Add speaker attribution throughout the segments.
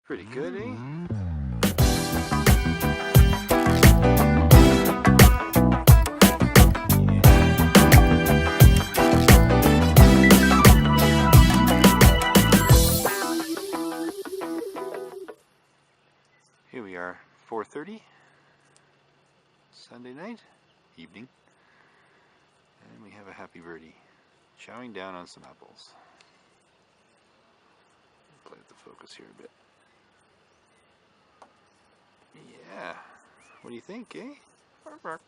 Speaker 1: Pretty good, eh? Here we are, 4:30, Sunday night, evening, and we have a happy birdie chowing down on some apples. Play with the focus here a bit. Yeah, what do you think, eh? Bark, bark.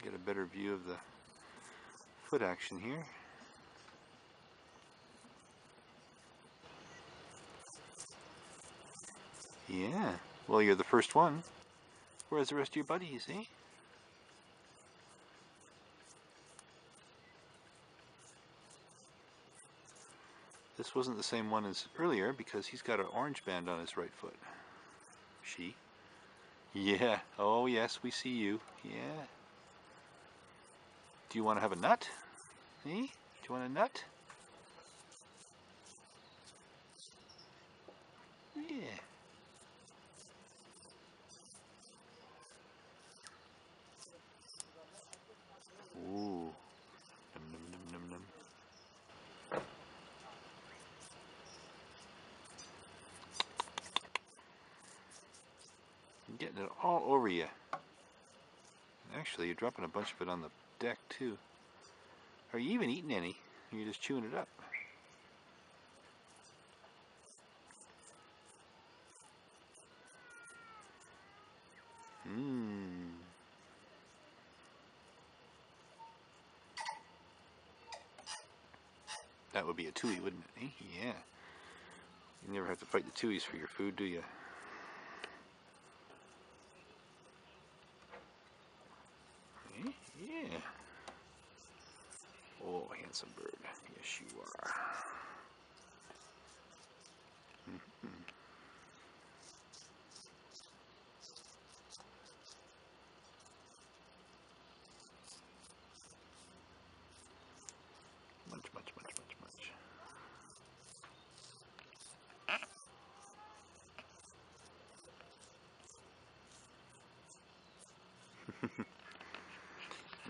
Speaker 1: Get a better view of the foot action here. Yeah, well, you're the first one. Where's the rest of your buddies, eh? This wasn't the same one as earlier because he's got an orange band on his right foot. She. Yeah, oh yes, we see you. Yeah. Do you want to have a nut? Eh? Do you want a nut? Yeah. Ooh. Num num num num num. I'm getting it all over you. And actually, you're dropping a bunch of it on the deck too. Are you even eating any? Or you're just chewing it up? Mmm. That would be a tui, wouldn't it? Eh? Yeah. You never have to fight the tuis for your food, do you? Eh? Yeah. Oh, handsome bird. Yes, you are. Mm-hmm. Munch, munch, munch, munch, munch.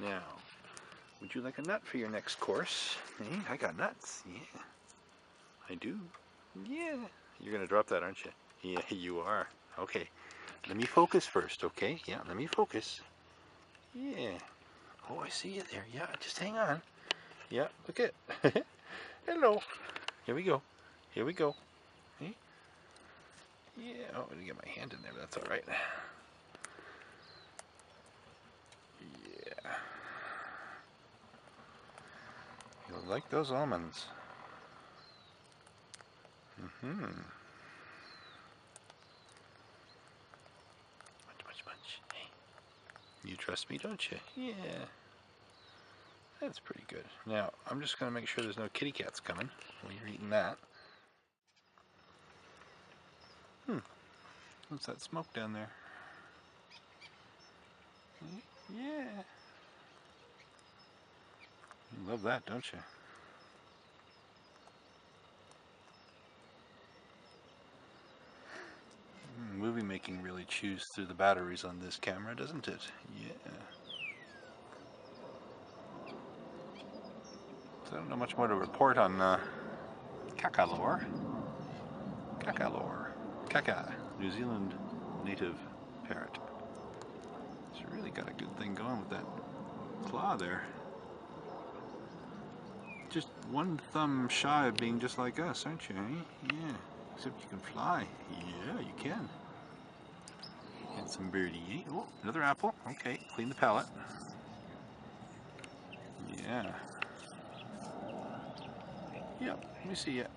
Speaker 1: Now, would you like a nut for your next course? Eh? I got nuts. Yeah. I do. Yeah. You're going to drop that, aren't you? Yeah, you are. Okay. Let me focus first, okay? Yeah, let me focus. Yeah. Oh, I see you there. Yeah, just hang on. Yeah, look at it. Hello. Here we go. Here we go. Eh? Yeah. Oh, I'm going to get my hand in there, but that's all right. Yeah. You'll like those almonds. Mm-hmm. Munch, munch, munch. Hey. You trust me, don't you? Yeah. That's pretty good. Now, I'm just going to make sure there's no kitty cats coming when you're eating that. What's that smoke down there? Yeah. You love that, don't you? Movie making really chews through the batteries on this camera, doesn't it? Yeah. So I don't know much more to report on Kaka lore. Kaka lore. Kaka, New Zealand native parrot. It's really got a good thing going with that claw there. Just one thumb shy of being just like us, aren't you? Eh? Yeah. Except you can fly. Yeah, you can. Handsome birdie, eh? Oh, another apple. Okay, clean the palate. Yeah. Yep, let me see it.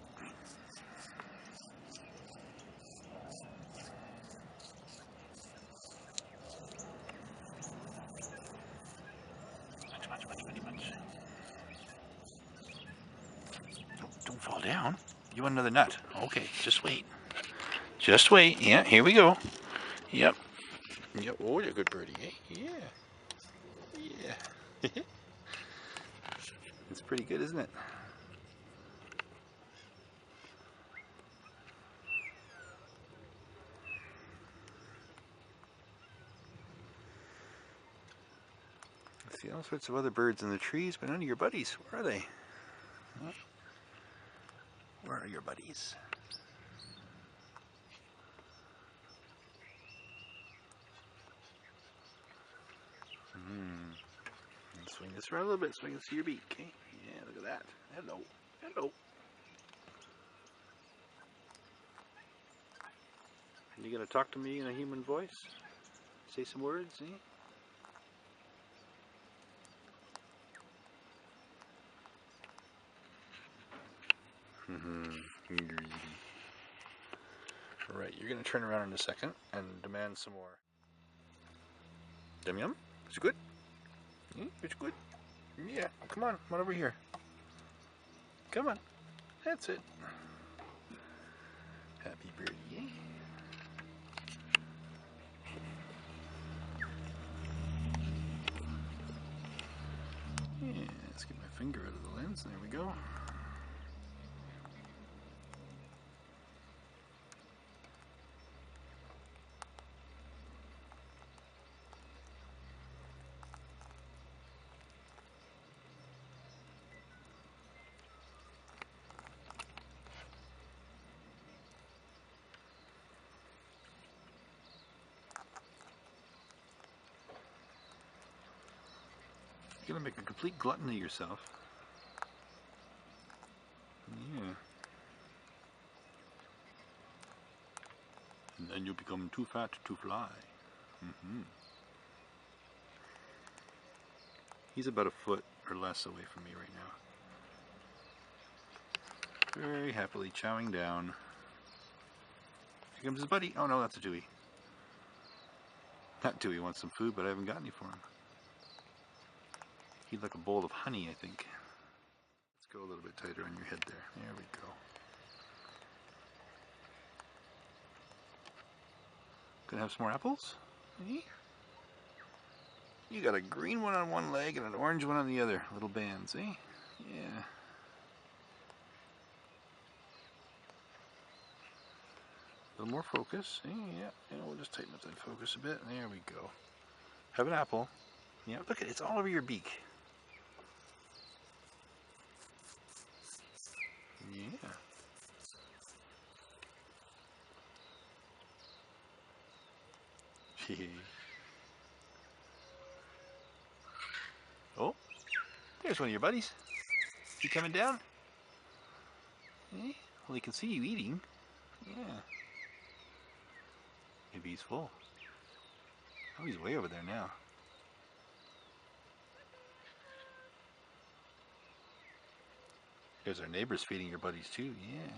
Speaker 1: Don't fall down. You want another nut? Okay, just wait. Just wait. Yeah, here we go. Yep. Yep. Oh, you're a good birdie, eh? Yeah. Yeah. It's pretty good, isn't it? See all sorts of other birds in the trees, but none of your buddies. Where are they? Huh? Where are your buddies? Swing this around a little bit so I can see your beak. Okay? Yeah, look at that. Hello. Hello. Are you going to talk to me in a human voice? Say some words, eh? Alright, you're going to turn around in a second and demand some more. Yum yum? Is it good? It's good? Yeah, come on over here. Come on. That's it. Happy birdie, eh? Yeah, let's get my finger out of the lens. There we go. You're gonna make a complete glutton of yourself. Yeah. And then you become too fat to fly. He's about a foot or less away from me right now. Very happily chowing down. Here comes his buddy. Oh no, that's a Dewey. That Dewey wants some food, but I haven't got any for him. He'd like a bowl of honey, I think. Let's go a little bit tighter on your head there. There we go. Gonna have some more apples? Eh? You got a green one on one leg and an orange one on the other. Little bands, eh? Yeah. A little more focus. Eh? Yeah, we'll just tighten up that focus a bit. There we go. Have an apple. Yeah, look at it. It's all over your beak. Yeah. Oh, there's one of your buddies. You coming down? Eh? Well, he can see you eating. Yeah. Maybe he's full. Oh, he's way over there now. There's our neighbors feeding your buddies too. Yeah.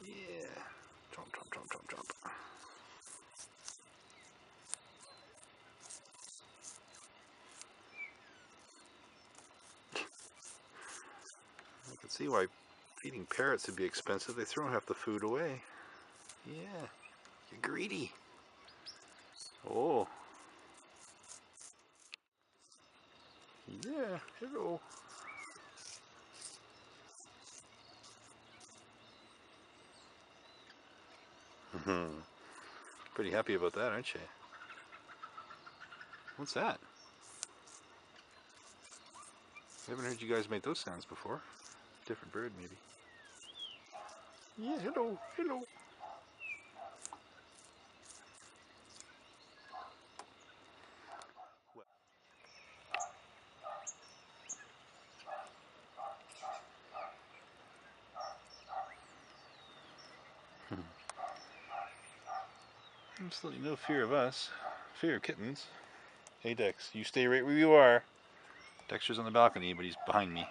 Speaker 1: Yeah. Chomp, chomp, chomp, chomp, chomp. I can see why feeding parrots would be expensive. They throw half the food away. Yeah. You're greedy. Oh. Yeah. Hello. Pretty happy about that, aren't you? What's that? I haven't heard you guys make those sounds before. Different bird, maybe. Yeah, hello, hello. Absolutely no fear of us. Fear of kittens. Hey Dex, you stay right where you are. Dexter's on the balcony, but he's behind me.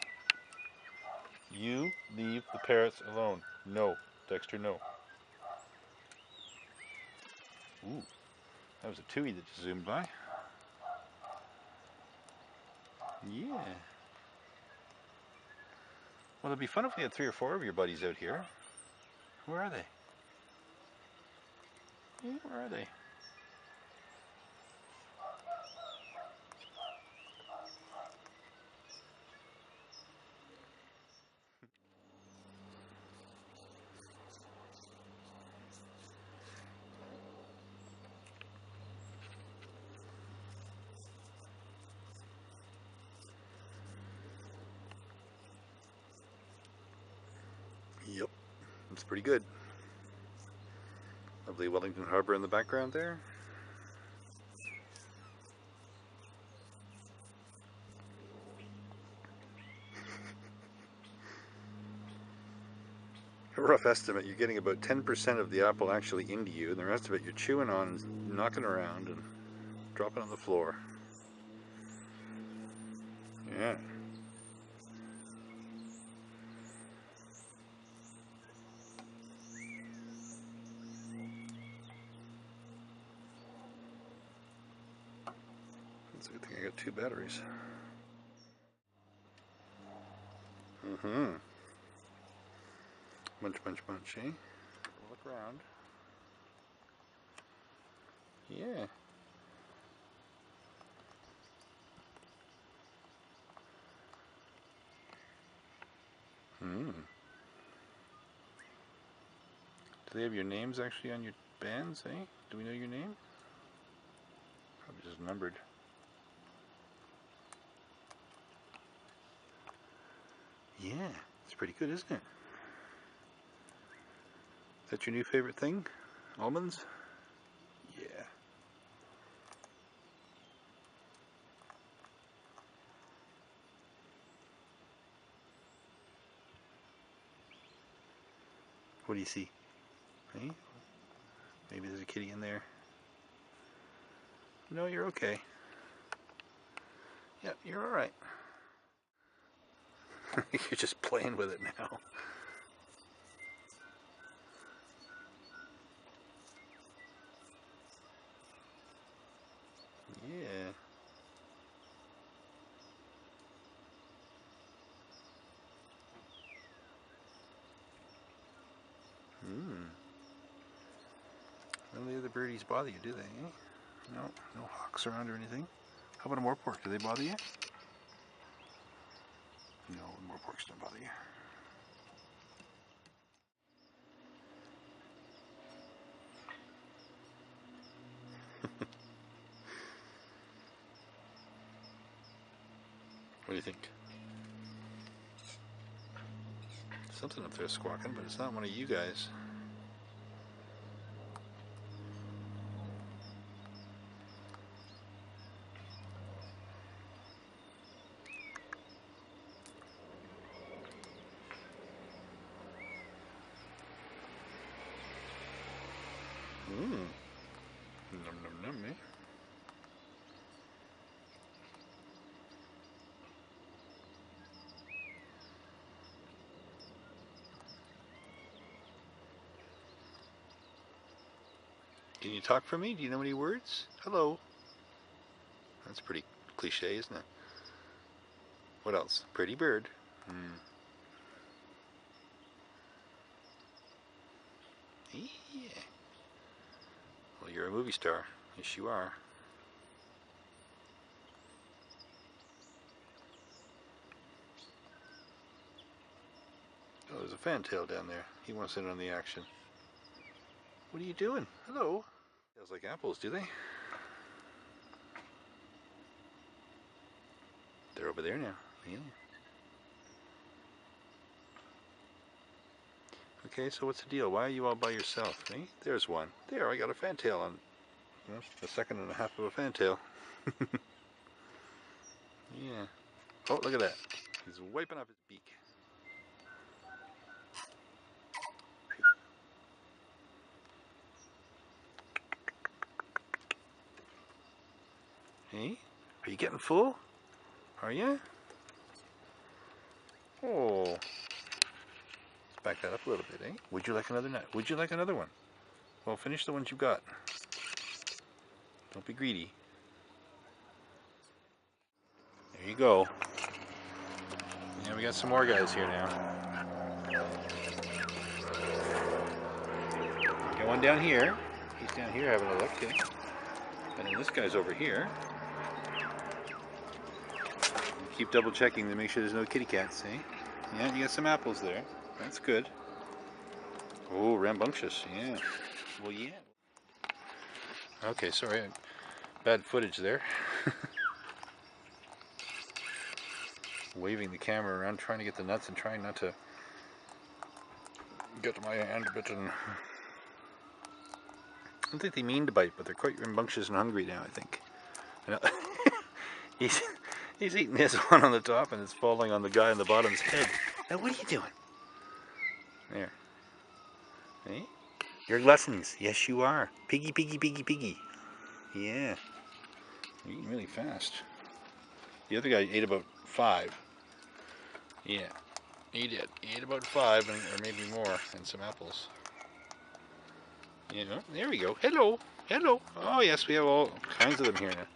Speaker 1: You leave the parrots alone. No, Dexter, no. Ooh, that was a Tui that just zoomed by. Yeah. Well, it'd be fun if we had 3 or 4 of your buddies out here. Where are they? Yeah, where are they? It's pretty good. Lovely Wellington Harbor in the background there. A rough estimate, you're getting about 10% of the apple actually into you, and the rest of it you're chewing on and knocking around and dropping on the floor. Yeah. It's a good thing I got 2 batteries. Bunch, eh? Look around. Yeah. Do they have your names actually on your bands, eh? Do we know your name? Probably just numbered. Yeah, it's pretty good, isn't it? Is that your new favorite thing? Almonds? Yeah. What do you see? Hey? Maybe there's a kitty in there. No, you're okay. Yep, you're alright. You're just playing with it now. Yeah. None of the other birdies bother you, do they? Eh? No, no hawks around or anything. How about a moorpork? Do they bother you? No, moorporks don't bother you. What do you think? Something up there squawking, but it's not one of you guys. Num num num, eh? Can you talk for me? Do you know any words? Hello. That's pretty cliche, isn't it? What else? Pretty bird. Yeah. Well, you're a movie star. Yes, you are. Oh, there's a fantail down there. He wants in on the action. What are you doing? Hello. Feels like apples, do they? They're over there now. Yeah. Okay, so what's the deal? Why are you all by yourself? Eh? There's one. There, I got a fantail on. Well, a second and a half of a fantail. Yeah. Oh, look at that. He's wiping off his beak. Hey, are you getting full? Are you? Oh. Let's back that up a little bit, eh? Would you like another nut? Would you like another one? Well, finish the ones you got. Don't be greedy. There you go. Yeah, we got some more guys here now. Got one down here. He's down here having a look, okay? And then this guy's over here. Keep double checking to make sure there's no kitty cats, eh? Yeah, you got some apples there. That's good. Oh, rambunctious, yeah. Well, yeah. Okay, sorry, bad footage there. Waving the camera around, trying to get the nuts and trying not to get my hand bitten. I don't think they mean to bite, but they're quite rambunctious and hungry now, I think. he's eating his one on the top and it's falling on the guy on the bottom's head. Now what are you doing? There. Hey? Your lessons. Yes, you are. Piggy, piggy, piggy, piggy. Yeah. You're eating really fast. The other guy ate about 5. Yeah. He did. He ate about 5 or maybe more and some apples. You know, there we go. Hello. Hello. Oh, yes, we have all kinds of them here now.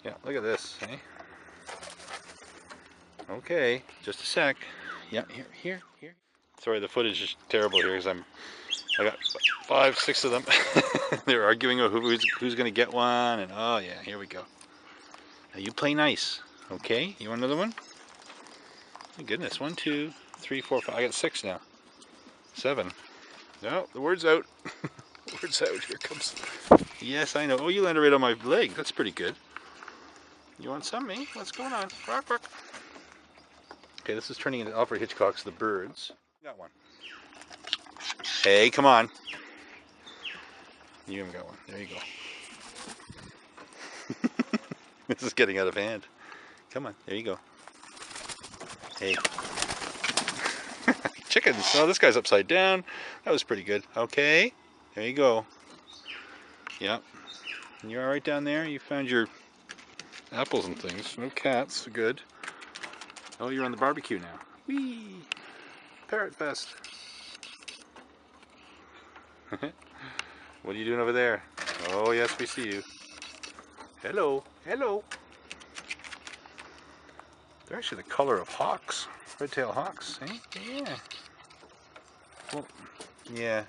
Speaker 1: Yeah, look at this. Eh? Okay, just a sec. Yeah, here. Sorry, the footage is terrible here because I got 5, 6 of them. They're arguing over who's going to get one, and oh yeah, here we go. Now you play nice, okay? You want another one? My goodness, 1, 2, 3, 4, 5. I got 6 now. 7. No, the word's out. The word's out. Here comes. Yes, I know. Oh, you landed right on my leg. That's pretty good. You want some, eh? What's going on? Bark, bark. Okay, this is turning into Alfred Hitchcock's The Birds. Got one. Hey, come on. You haven't got one. There you go. This is getting out of hand. Come on. There you go. Hey. Chickens. Oh, this guy's upside down. That was pretty good. Okay. There you go. Yep. And you're all right down there? You found your apples and things. No cats. Good. Oh, you're on the barbecue now. Whee! Parrot Fest. What are you doing over there? Oh, yes, we see you. Hello. Hello. They're actually the color of hawks. Red-tailed hawks, eh? Yeah. Well, yeah.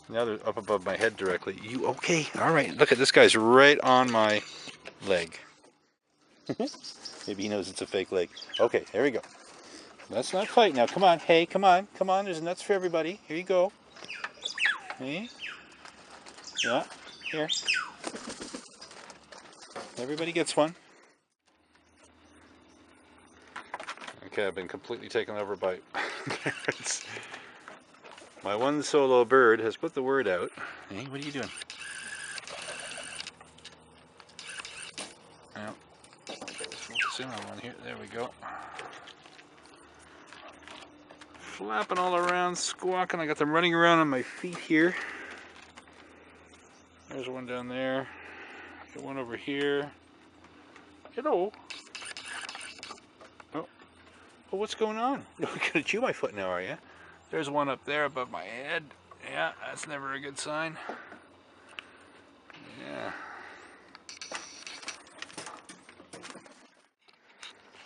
Speaker 1: Now they're up above my head directly. You okay? All right. Look at this guy's right on my leg. Maybe he knows it's a fake leg. Okay, there we go. Let's not fight now. Come on. Hey, come on. Come on. There's nuts for everybody. Here you go. Hey. Yeah. Here. Everybody gets one. Okay, I've been completely taken over by parrots. My one solo bird has put the word out. Hey, what are you doing? Now, focus in on one here. There we go. Flapping all around, squawking. I got them running around on my feet here. There's one down there. Got one over here. Hello. Oh, well, what's going on? You're gonna chew my foot now, are you? There's one up there above my head. Yeah, that's never a good sign. Yeah.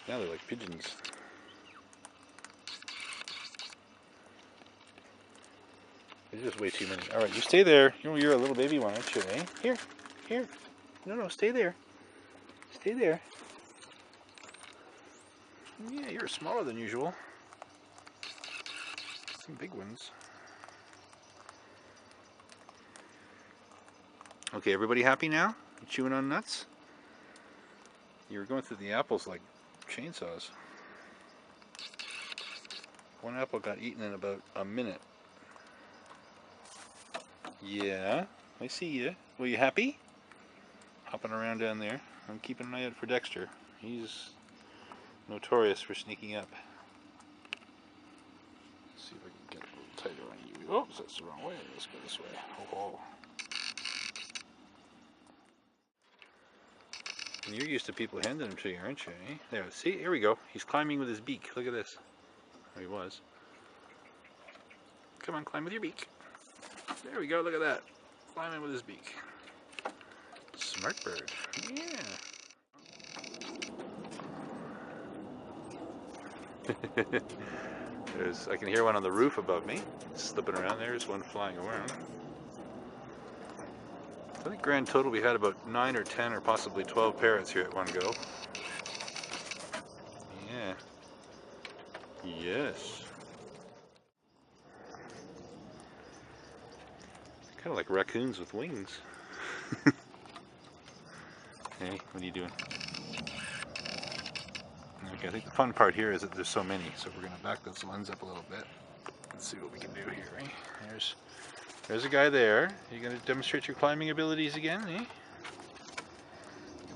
Speaker 1: Now they're like pigeons. There's just way too many. Alright, you stay there. You're a little baby one, aren't you, eh? Here. No, stay there. Stay there. Yeah, you're smaller than usual. Some big ones. Okay, everybody happy now? You chewing on nuts? You were going through the apples like chainsaws. One apple got eaten in about a minute. Yeah, I see you. Were you happy? Hopping around down there. I'm keeping an eye out for Dexter. He's notorious for sneaking up. Let's see if I can get a little tighter on you. Oops, that's the wrong way. Let's go this way. Oh. And you're used to people handing them to you, aren't you? Eh? There, see? Here we go. He's climbing with his beak. Look at this. Oh, he was. Come on, climb with your beak. There we go. Look at that. Climbing with his beak. Smart bird. Yeah. I can hear one on the roof above me. Slipping around. There's one flying around. I think grand total we had about 9 or 10 or possibly 12 parrots here at one go. Yeah. Yes. Kind of like raccoons with wings. Hey, what are you doing? Okay, I think the fun part here is that there's so many, so we're going to back this lens up a little bit. Let's see what we can do here, eh? There's a guy there. You gonna demonstrate your climbing abilities again, eh?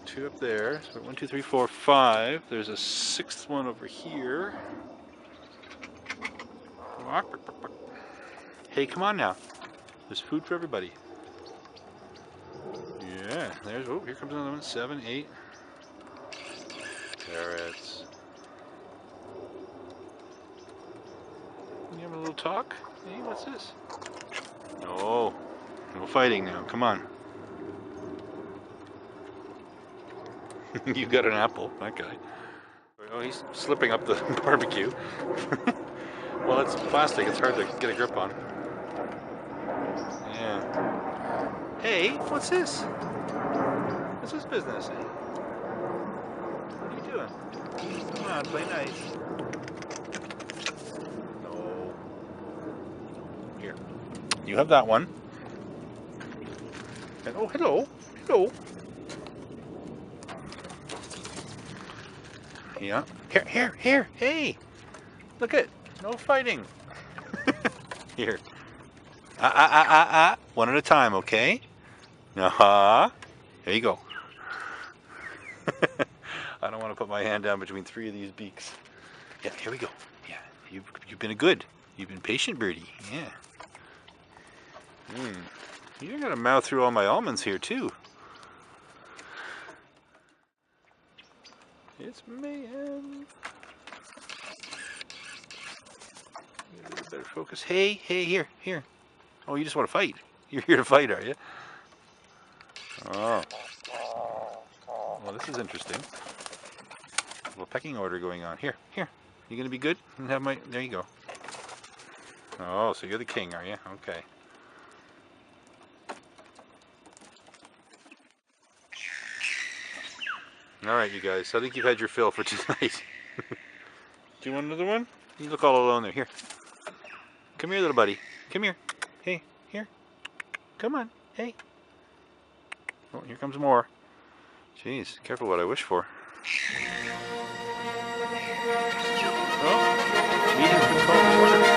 Speaker 1: 2 up there. So 1, 2, 3, 4, 5. There's a 6th one over here. Hey, come on now. There's food for everybody. Yeah, there's, oh, here comes another one. 7, 8. Parrots. You having a little talk? Hey, what's this? No. No fighting now. Come on. You got an apple, that guy. Oh, he's slipping up the barbecue. Well, it's plastic. It's hard to get a grip on. Yeah. Hey, what's this? What's this business? What are you doing? Come on, play nice. No. Here. You have that one. And oh, hello. Hello. Yeah. Here. Hey. Look at. No fighting. Here. One at a time, okay? There you go. I don't want to put my hand down between 3 of these beaks. Yeah, here we go. Yeah, you've been you've been patient, birdie. Yeah. You're gonna mouth through all my almonds here too. It's mayhem. Better focus. Hey, here. Oh, you just want to fight. You're here to fight, are you? Oh. Well, this is interesting. A little pecking order going on. Here. You gonna be good? And have my. There you go. Oh, so you're the king, are you? Okay. All right, you guys. I think you've had your fill for tonight. Do you want another one? You look all alone there. Here. Come here, little buddy. Come here. Hey, here. Come on. Hey. Oh, here comes more. Jeez, careful what I wish for. Oh, meat has been called to order.